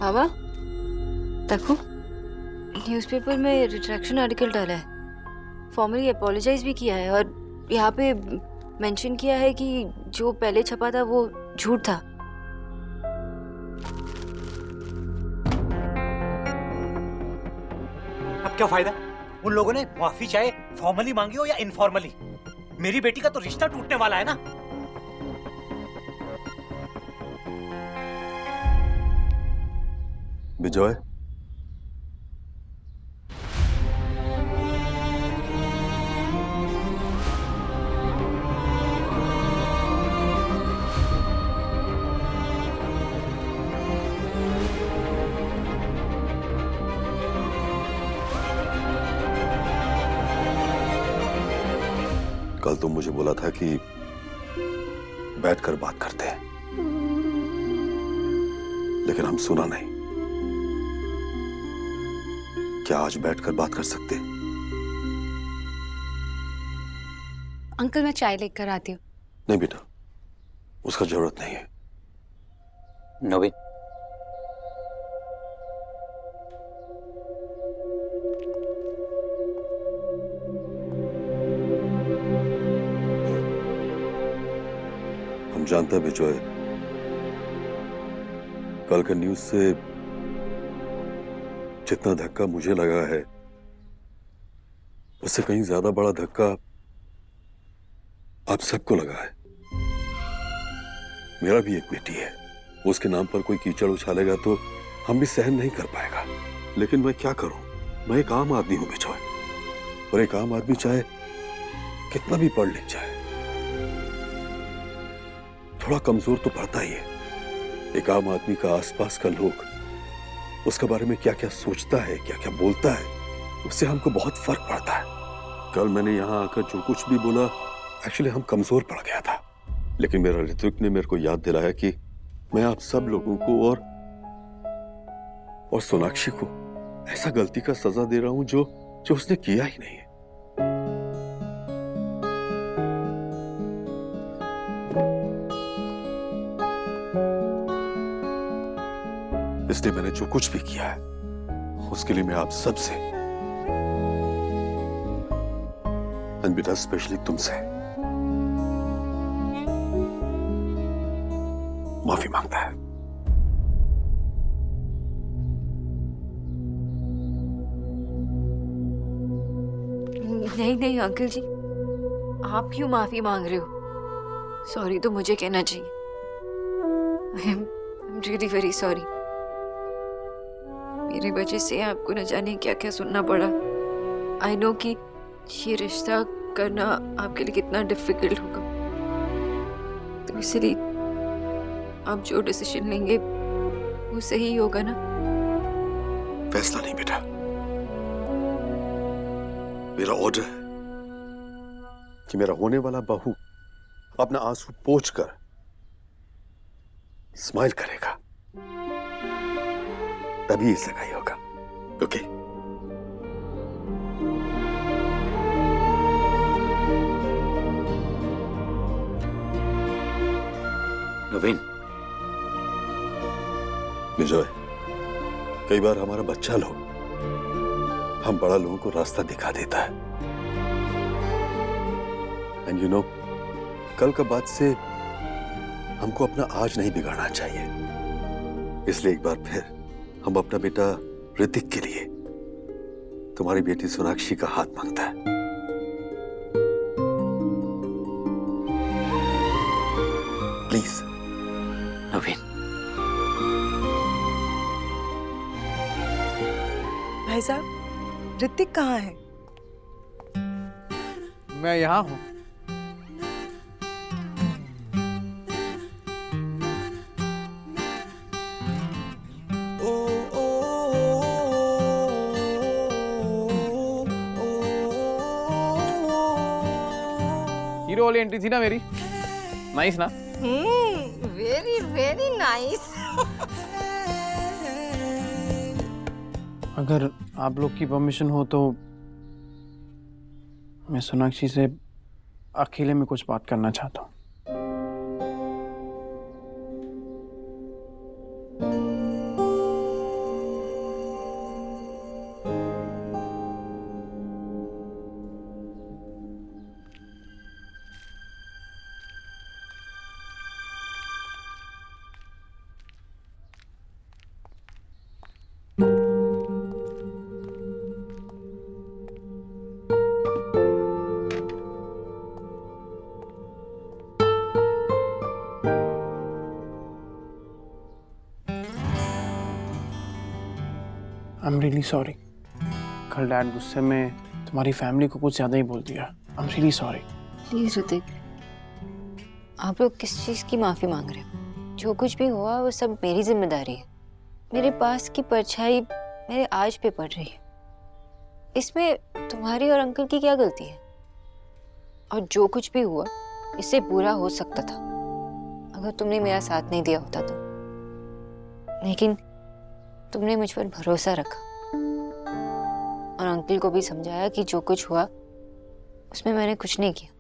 बाबा देखो, न्यूज़पेपर में retraction article डाला है, फॉर्मली अपोलोजाइज भी किया है और यहाँ पे मेंशन किया है कि जो पहले छपा था वो झूठ था। अब क्या फायदा? उन लोगों ने माफी चाहे फॉर्मली मांगी हो या इनफॉर्मली, मेरी बेटी का तो रिश्ता टूटने वाला है ना। विजय, कल तुम मुझे बोला था कि बैठकर बात करते हैं, लेकिन हम सुना नहीं। क्या आज बैठकर बात कर सकते हैं? अंकल मैं चाय लेकर आती हूँ। नहीं बेटा, उसका जरूरत नहीं है। नवीन, हम जानते हैं विजय, कल के न्यूज से जितना धक्का मुझे लगा है उससे कहीं ज्यादा बड़ा धक्का आप सबको लगा है। मेरा भी एक बेटी है, उसके नाम पर कोई कीचड़ उछालेगा तो हम भी सहन नहीं कर पाएगा। लेकिन मैं क्या करूं, मैं एक आम आदमी हूं विजय, और एक आम आदमी चाहे कितना भी पढ़ लिख जाए, थोड़ा कमजोर तो पड़ता ही है। एक आम आदमी का आसपास का लोग उसके बारे में क्या क्या सोचता है, क्या क्या बोलता है, उससे हमको बहुत फर्क पड़ता है। कल मैंने यहाँ आकर जो कुछ भी बोला, एक्चुअली हम कमजोर पड़ गया था, लेकिन मेरा ऋत्विक ने मेरे को याद दिलाया कि मैं आप सब लोगों को और सोनाक्षी को ऐसा गलती का सजा दे रहा हूं जो उसने किया ही नहीं है। इसलिए मैंने जो कुछ भी किया है उसके लिए मैं आप सबसे, एंड बेटा स्पेशली तुमसे, माफी मांगता है। नहीं नहीं अंकल जी, आप क्यों माफी मांग रहे हो? सॉरी तो मुझे कहना चाहिए। I am really very sorry. मेरी वजह से आपको न जाने क्या क्या सुनना पड़ा। आई नो कि ये रिश्ता करना आपके लिए कितना डिफिकल्ट होगा, तो इसलिए आप जो डिसीजन लेंगे वो सही होगा ना? फैसला नहीं बेटा, मेरा ऑर्डर है कि मेरा होने वाला बहू अपना आंसू पोंछकर स्माइल करेगा, तभी ये सगाई होगा। ओके? नवीन, विजय, कई बार हमारा बच्चा लोग हम बड़ा लोगों को रास्ता दिखा देता है, एंड यू नो, कल का बाद से हमको अपना आज नहीं बिगाड़ना चाहिए। इसलिए एक बार फिर हम अपना बेटा ऋतिक के लिए तुम्हारी बेटी सोनाक्षी का हाथ मांगता है। प्लीज। नवीन, भाई साहब, ऋतिक कहाँ है? मैं यहाँ हूँ। हीरो वाली एंट्री थी ना मेरी, नाइस ना? Very very nice. अगर आप लोग की परमिशन हो तो मैं सोनाक्षी से अकेले में कुछ बात करना चाहता हूँ। I'm really sorry. कल डैड गुस्से में तुम्हारी फैमिली को कुछ ज्यादा ही बोल दिया. I'm really sorry. Please Hrithik, आप लोग किस चीज की माफी मांग रहे हो? जो कुछ भी हुआ वो सब मेरी जिम्मेदारी है. मेरे पास की परछाई मेरे आज पे पड़ रही है. इसमें तुम्हारी और अंकल की क्या गलती है? और जो कुछ भी हुआ इससे बुरा हो सकता था अगर तुमने मेरा साथ नहीं दिया होता तो. लेकिन तुमने मुझ पर भरोसा रखा और अंकल को भी समझाया कि जो कुछ हुआ उसमें मैंने कुछ नहीं किया.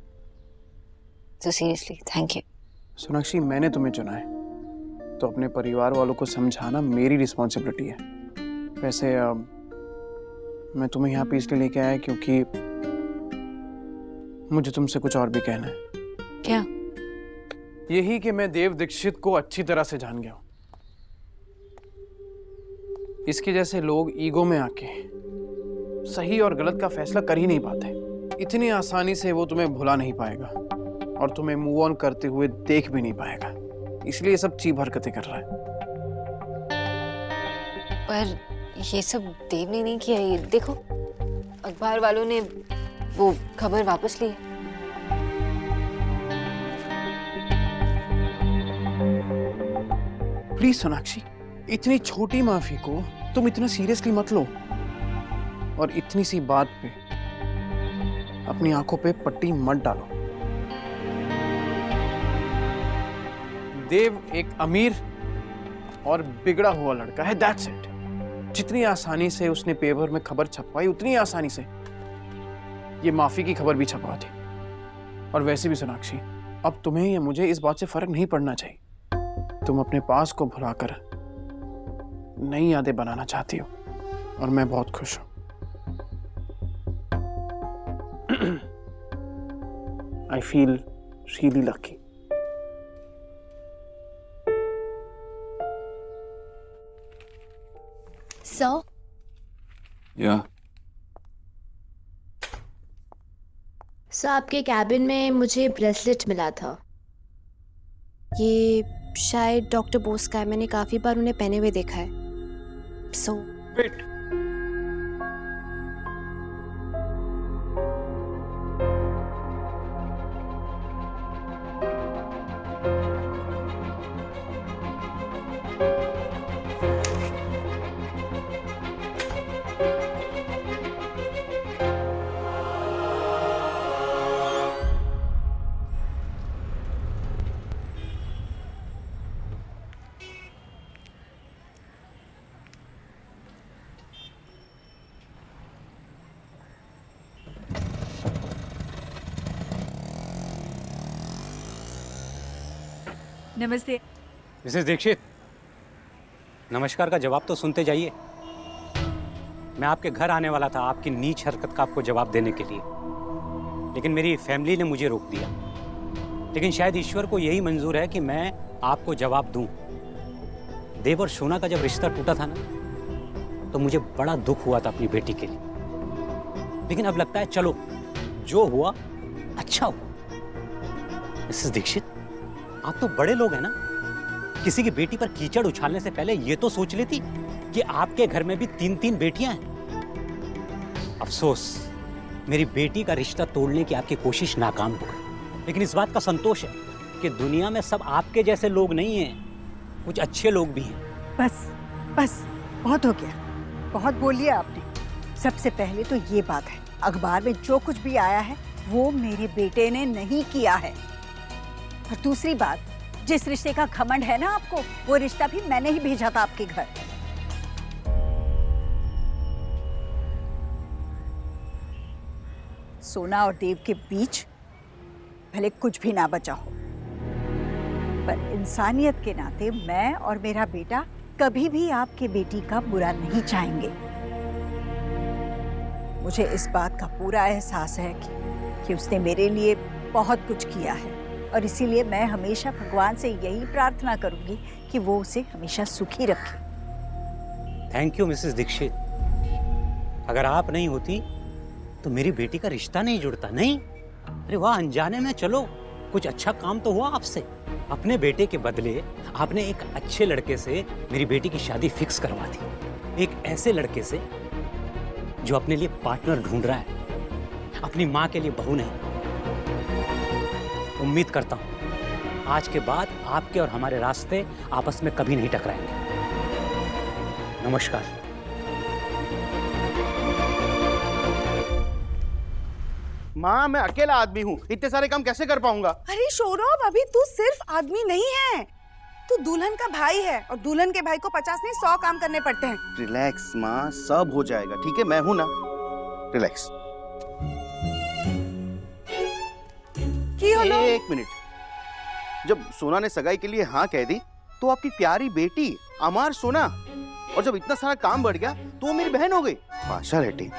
तो सीरियसली थैंक यू. सोनाक्षी, मैंने तुम्हें चुना है तो अपने परिवार वालों को समझाना मेरी रिस्पॉन्सिबिलिटी है. वैसे मैं तुम्हें यहाँ पे इसलिए लेके आया क्योंकि मुझे तुमसे कुछ और भी कहना है. क्या? यही कि मैं देव दीक्षित को अच्छी तरह से जान गया हूं. इसके जैसे लोग ईगो में आके सही और गलत का फैसला कर ही नहीं पाते. इतनी आसानी से वो तुम्हें भुला नहीं पाएगा और तुम्हें मूव ऑन करते हुए देख भी नहीं पाएगा. इसलिए सब चीप हरकतें कर रहा है. पर ये सब देव ने नहीं किया. ये देखो, अखबार वालों ने वो खबर वापस ली. प्लीज सोनाक्षी, इतनी छोटी माफी को तुम इतना सीरियसली मत लो और इतनी सी बात पे अपनी आंखों पे पट्टी मत डालो. देव एक अमीर और बिगड़ा हुआ लड़का है, दैट्स इट. जितनी आसानी से उसने पेपर में खबर छपवाई उतनी आसानी से ये माफी की खबर भी छपवा दी. और वैसे भी सोनाक्षी, अब तुम्हें या मुझे इस बात से फर्क नहीं पड़ना चाहिए. तुम अपने पास को भुलाकर नई यादें बनाना चाहती हो और मैं बहुत खुश हूं. I feel really lucky. Sir? या सर, आपके कैबिन में मुझे ब्रेसलेट मिला था. ये शायद डॉक्टर बोस का है. मैंने काफी बार उन्हें पहने हुए देखा है. सो Wait. नमस्ते. मिसेस दीक्षित, नमस्कार का जवाब तो सुनते जाइए. मैं आपके घर आने वाला था आपकी नीच हरकत का आपको जवाब देने के लिए, लेकिन मेरी फैमिली ने मुझे रोक दिया. लेकिन शायद ईश्वर को यही मंजूर है कि मैं आपको जवाब दूं. देव और सोना का जब रिश्ता टूटा था ना, तो मुझे बड़ा दुख हुआ था अपनी बेटी के लिए. लेकिन अब लगता है चलो जो हुआ अच्छा हुआ. मिसेस दीक्षित, आप तो बड़े लोग हैं ना. किसी की बेटी पर कीचड़ उछालने से पहले ये तो सोच लेती कि आपके घर में भी 3-3 बेटियां हैं. अफसोस, मेरी बेटी का रिश्ता तोड़ने की आपकी कोशिश नाकाम हो गई. लेकिन इस बात का संतोष है कि दुनिया में सब आपके जैसे लोग नहीं हैं, कुछ अच्छे लोग भी हैं. बस बस बहुत हो गया. बहुत बोल लिया आपने. सबसे पहले तो ये बात है, अखबार में जो कुछ भी आया है वो मेरे बेटे ने नहीं किया है. और दूसरी बात, जिस रिश्ते का घमंड है ना आपको, वो रिश्ता भी मैंने ही भेजा था आपके घर. सोना और देव के बीच भले कुछ भी ना बचा हो, पर इंसानियत के नाते मैं और मेरा बेटा कभी भी आपके बेटी का बुरा नहीं चाहेंगे. मुझे इस बात का पूरा एहसास है कि उसने मेरे लिए बहुत कुछ किया है और इसीलिए मैं हमेशा भगवान से यही प्रार्थना करूंगी कि वो उसे हमेशा सुखी रखे. Thank you Mrs Dikshit. अगर आप नहीं होती तो मेरी बेटी का रिश्ता नहीं जुड़ता. नहीं, अरे वाह, अनजाने में चलो कुछ अच्छा काम तो हुआ आपसे. अपने बेटे के बदले आपने एक अच्छे लड़के से मेरी बेटी की शादी फिक्स करवा दी. एक ऐसे लड़के से जो अपने लिए पार्टनर ढूंढ रहा है, अपनी माँ के लिए बहू नहीं। उम्मीद करता हूं आज के बाद आपके और हमारे रास्ते आपस में कभी नहीं टकराएंगे। नमस्कार। माँ, मैं अकेला आदमी हूँ, इतने सारे काम कैसे कर पाऊंगा? अरे सौरभ, अभी तू सिर्फ आदमी नहीं है, तू दुल्हन का भाई है और दुल्हन के भाई को 50 नहीं 100 काम करने पड़ते हैं। रिलैक्स माँ, सब हो जाएगा, ठीक है? मैं हूं ना, रिलैक्स। एक मिनट, जब सोना ने सगाई के लिए हाँ कह दी तो आपकी प्यारी बेटी अमार सोना, और जब इतना सारा काम बढ़ गया तो वो मेरी बहन हो गई। पाशा रेटी।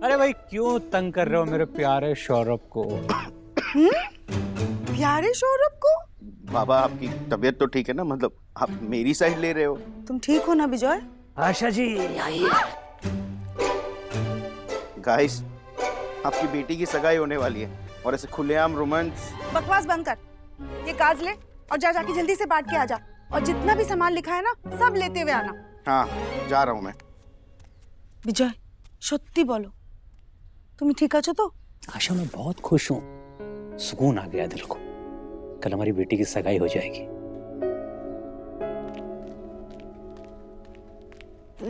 अरे भाई, क्यों तंग कर रहे हो मेरे प्यारे सौरभ को? प्यारे सौरभ को? बाबा, आपकी तबीयत तो ठीक है ना? मतलब आप मेरी साइड ले रहे हो? तुम ठीक हो ना विजय? आशा जी आइए। गाइस, आपकी बेटी की सगाई होने वाली है और ऐसे खुलेआम रोमांस। बकवास बंद कर, ये काज ले और जाके जल्दी से बांट के आ जा, और जितना भी सामान लिखा है ना सब लेते हुए आना। हाँ, जा रहा हूँ मैं। विजय, सत्ती बोलो, तुम ठीक आछो तो? आशा, मैं बहुत खुश हूँ, सुकून आ गया दिल को। कल हमारी बेटी की सगाई हो जाएगी।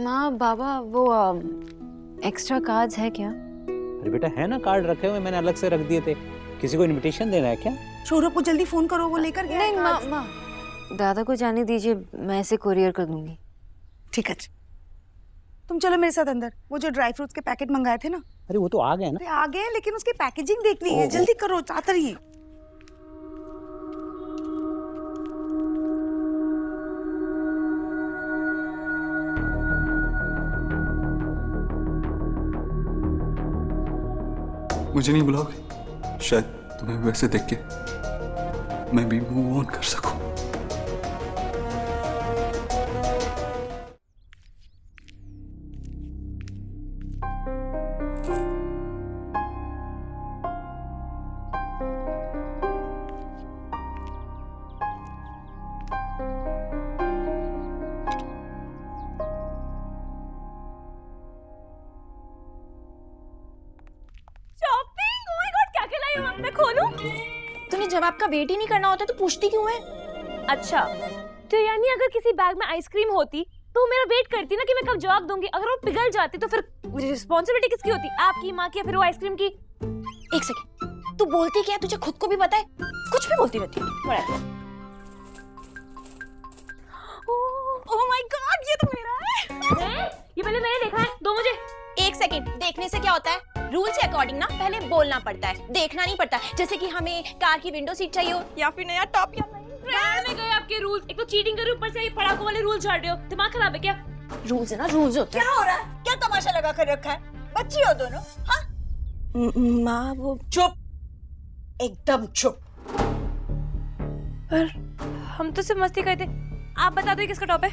माँ बाबा, वो एक्स्ट्रा कार्ड्स है क्या? अरे बेटा, है ना कार्ड रखे हुए, मैंने अलग से रख दिए थे। किसी को इनविटेशन देना है क्या? सौरभ को जल्दी फोन करो, वो लेकर गया है। नहीं माँ, दादा को जाने दीजिए, मैं इसे कुरियर कर दूंगी। ठीक है, तुम चलो मेरे साथ अंदर। वो जो ड्राई फ्रूट्स के पैकेट मंगाए थे ना। अरे वो तो आ गए ना। अरे आ गए, लेकिन उसकी पैकेजिंग देखनी है, जल्दी करो, चाहते रहिए। मुझे नहीं बुलाओगे? शायद तुम्हें वैसे देख के मैं भी मूव ऑन कर सकूं। मैं खोलूं? तूने जब आपका वेट ही नहीं करना होता तो पूछती क्यों है? अच्छा, तो यानी अगर किसी बैग में आइसक्रीम होती तो मेरा वेट करती ना कि मैं कब जवाब दूंगी। अगर वो पिघल जाती तो फिर रिस्पॉन्सिबिलिटी किसकी होती? आपकी, माँ की, या फिर वो आइसक्रीम की? एक सेकंड, तू बोलती क्या है? तुझे खुद को भी पता है, कुछ भी बोलती रहती है। ओह माय गॉड, ये तो मेरा है। ये पहले मैंने देखा है, दो मुझे। एक सेकंड, देखने से क्या होता है? रूल्स के अकॉर्डिंग ना पहले बोलना पड़ता है, देखना नहीं पड़ता। जैसे कि हमें कार की विंडो सीट चाहिए हो या फिर नया टॉप या नहीं। में गए आपके रूल्स, एक तो चीटिंग कर रहे हो, ऊपर से पढ़ाकू वाले रूल झाड़ रहे हो। दिमाग खराब है क्या? रूल्स है ना, रूल्स होते हैं। क्या हो रहा है? क्या तमाशा लगा कर रखा है? बच्ची हो दोनों। हाँ माँ, वो चुप, एकदम चुप। पर हम तो सिर्फ मस्ती करते। आप बता दो किसका टॉप है?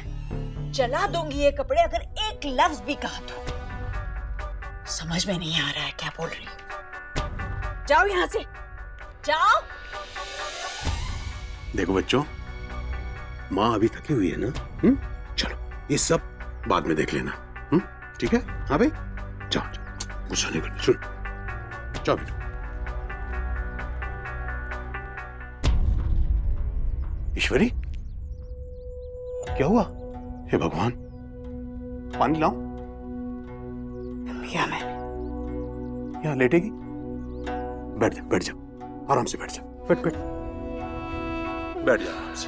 जला दूंगी ये कपड़े अगर एक लफ्ज भी कहा तो। समझ में नहीं आ रहा है क्या बोल रही है। जाओ यहाँ से, जाओ। देखो बच्चों, माँ अभी थकी हुई है ना। चलो, ये सब बाद में देख लेना। ठीक है? हाँ भाई, जाओ जाओ, गुस्सा नहीं करना। सुन, जाओ बेटा। ईश्वरी, क्या हुआ? हे भगवान, पानी लाऊं? पिया मैंने। यहाँ लेटेगी? बैठ जा, बैठ जा, आराम से बैठ जा। बैठ बैठ बैठ जा आराम से।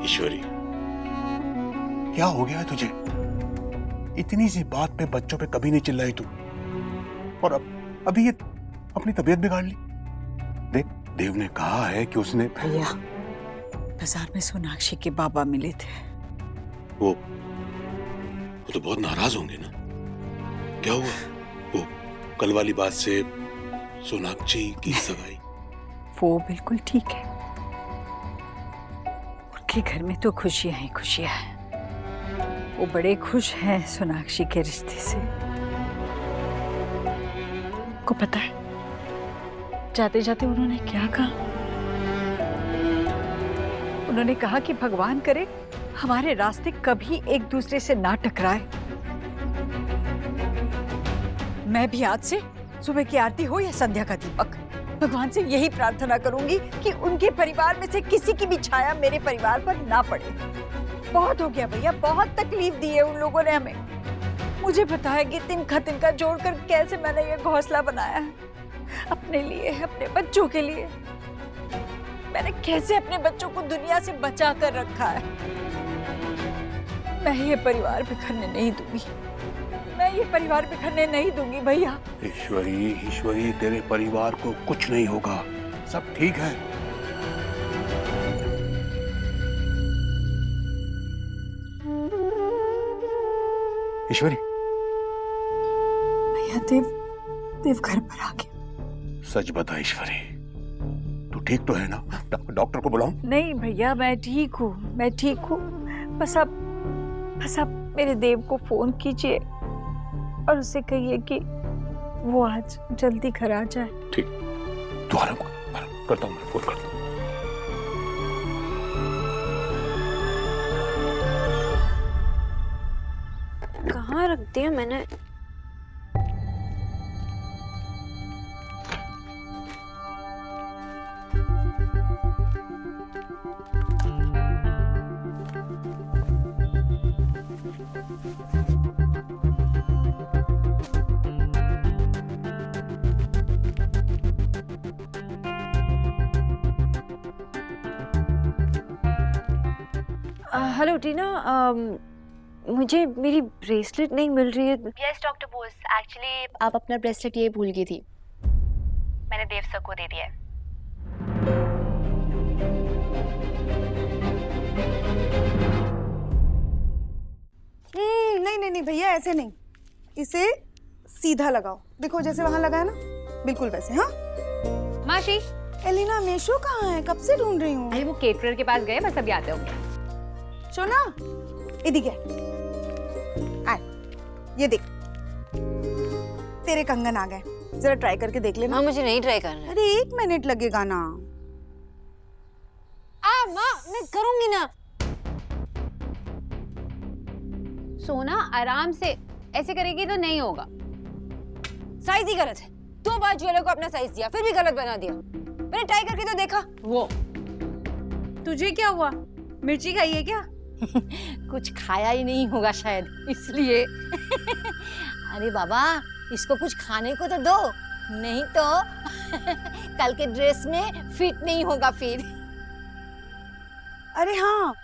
ईश्वरी, क्या हो गया है तुझे? इतनी सी बात पे बच्चों पे कभी नहीं चिल्लाई तू, और अभी ये अपनी तबीयत बिगाड़ ली। देख, देव ने कहा है कि उसने। भैया, बाजार में सोनाक्षी के बाबा मिले थे। वो तो बहुत नाराज होंगे ना? क्या हुआ? वो कल वाली बात से सोनाक्षी की सगाई? वो बिल्कुल ठीक है, उनके घर में तो खुशियां ही खुशियां हैं। वो बड़े खुश हैं सोनाक्षी के रिश्ते से। को पता है जाते जाते उन्होंने क्या कहा? उन्होंने कहा कि भगवान करे हमारे रास्ते कभी एक दूसरे से ना टकराए। मैं भी आज से सुबह की आरती हो या संध्या का दीपक, भगवान से यही प्रार्थना करूंगी कि उनके परिवार में से किसी की भी छाया मेरे परिवार पर ना पड़े। बहुत हो गया भैया, बहुत तकलीफ दी है उन लोगों ने हमें। मुझे पता है कि तिनका जोड़कर कैसे मैंने ये घोंसला बनाया है अपने लिए, अपने बच्चों के लिए। मैंने कैसे अपने बच्चों को दुनिया से बचा कर रखा है। मैं ये परिवार बिखरने नहीं दूंगी, मैं ये परिवार बिखरने नहीं दूंगी भैया। ईश्वरी, ईश्वरी, तेरे परिवार को कुछ नहीं होगा, सब ठीक है। ईश्वरी, भैया देव घर पर आ गया। सच बता ईश्वरी, तू ठीक तो है ना? डॉक्टर को बुलाऊं? नहीं भैया, मैं ठीक हूँ, मैं ठीक हूँ। बस आप मेरे देव को फोन कीजिए और उससे कहिए कि वो आज जल्दी घर आ जाए। ठीक, तू आराम करता हूँ, मैं फोन करता हूँ। कहाँ रख दिया मैंने? हेलो टीना, मुझे मेरी ब्रेसलेट नहीं मिल रही है। यस डॉक्टर बोस, एक्चुअली आप अपना ब्रेसलेट ये भूल गई थी, मैंने देव सर को दे दिया है। नहीं भैया, ऐसे नहीं, इसे सीधा लगाओ। देखो जैसे वहां लगा है ना, बिल्कुल वैसे। हाँ माशी, एलिना मेशो कहाँ है? कब से ढूंढ रही हूँ। अरे वो केटरर के पास गए, बस अभी आते होंगे। सोना, इधर आए, ये देख तेरे कंगन आ गए, जरा ट्राई करके देख लेना। माँ मुझे नहीं ट्राई करना है। अरे 1 मिनट लगेगा ना। माँ मैं करूंगी ना। सोना आराम से, ऐसे करेगी तो नहीं होगा। साइज ही गलत है। 2 बार ज्वेलर को अपना साइज दिया, फिर भी गलत बना दिया। मैंने ट्राई करके तो देखा। वो तुझे क्या हुआ, मिर्ची खाई है क्या? कुछ खाया ही नहीं होगा शायद, इसलिए। अरे बाबा, इसको कुछ खाने को तो दो, नहीं तो कल के ड्रेस में फिट नहीं होगा फिर। अरे हाँ,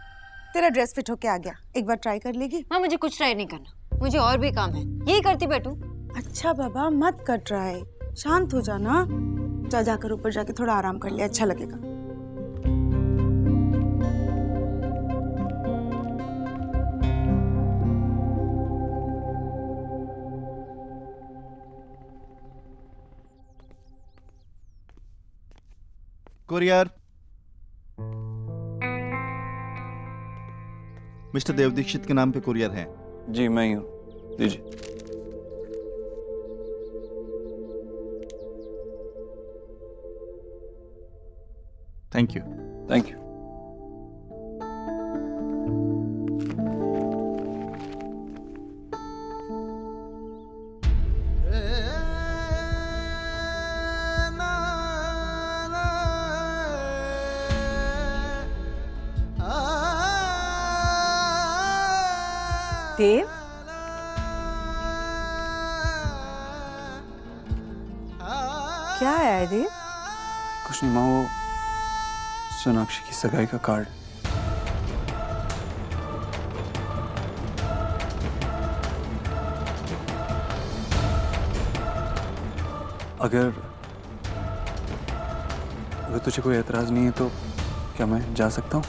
तेरा ड्रेस फिट होके आ गया, एक बार ट्राई कर लेगी? माँ मुझे कुछ ट्राई नहीं करना, मुझे और भी काम है, यही करती बैठूं। अच्छा बाबा, मत कर ट्राई, शांत हो जाना। जा जाकर ऊपर जाके थोड़ा आराम कर ले, अच्छा लगेगा। कुरियर। मिस्टर देव दीक्षित के नाम पे कुरियर है। जी मैं ही हूँ, दीजिए। Thank you. Thank you. Dev, क्या है देव? कुछ नहीं माँ, वो सोनाक्षी की सगाई का कार्ड। अगर तुझे कोई एतराज नहीं है तो क्या मैं जा सकता हूँ?